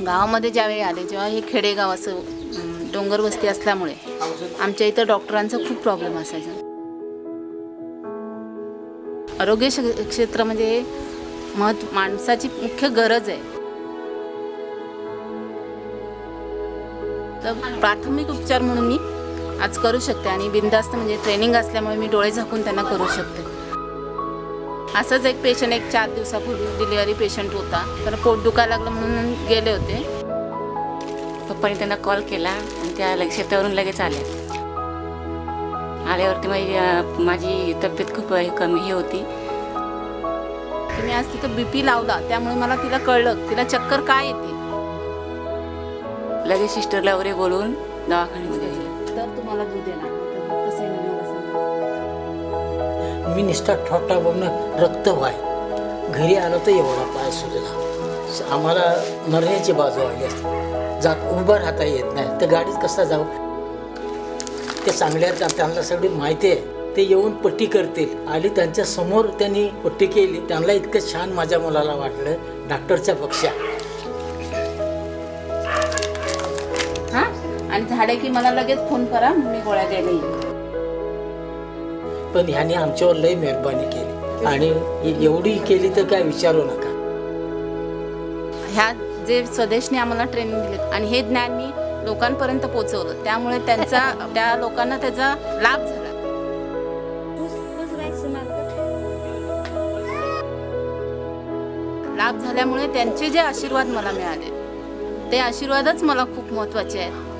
गावामध्ये ज्यावेळी आले, जेव्हा हे खेडेगाव असं डोंगर वस्ती असल्यामुळे आमच्या इथं डॉक्टरांचा खूप प्रॉब्लेम असायचा. आरोग्य क्षेत्र म्हणजे माणसाची मुख्य गरज आहे. तर प्राथमिक उपचार म्हणून मी आज करू शकते आणि बिनधास्त म्हणजे ट्रेनिंग असल्यामुळे मी डोळे झाकून त्यांना करू शकते. असंच एक पेशंट 4 दिवसापूर्वी डिलिव्हरी पेशंट होता, तर पोट दुखायला लागलं म्हणून गेले होते. पप्पाने त्यांना कॉल केला आणि त्या शेतावरून लगेच आल्या. आल्यावरती माझी तब्येत खूप कमी होती. मी आज तिथं BP लावला, त्यामुळे मला तिला कळलं तिला चक्कर काय येते. लगेच सिस्टरला वगैरे बोलवून दवाखान्यामध्ये गेलं. तर तुम्हाला दूध येणार कसं आहे मला सांगा. मी निष्ठा ठोटा बोलणं रक्त व्हाय घरी आलो तर एवढा पाय सुजला. आम्हाला मरण्याची बाजू आली असते. जात उभं राहता येत नाही तर गाडीत कसा जाऊ. ते चांगल्या त्यांना सगळी माहिती आहे. ते येऊन पट्टी करतील आली त्यांच्या समोर त्यांनी पट्टी केली. त्यांना इतकं छान माझ्या मुलाला वाटलं डॉक्टरच्या पेक्षा. हां, आणि झाडे की मला लगेच फोन करा, मी गोळ्या द्यायला येईल. पण ह्याने आमच्यावर लई मेहरबानी केली आणि एवढी केली तर काय विचारू नका. ह्या जे स्वदेशने आम्हाला ट्रेनिंग दिली आणि हे ज्ञान मी लोकांपर्यंत पोहोचवलं, त्यामुळे त्या लोकांना त्याचा लाभ झाला. लाभ झाल्यामुळे त्यांचे जे आशीर्वाद मला मिळाले, ते आशीर्वादच मला खूप महत्त्वाचे आहेत.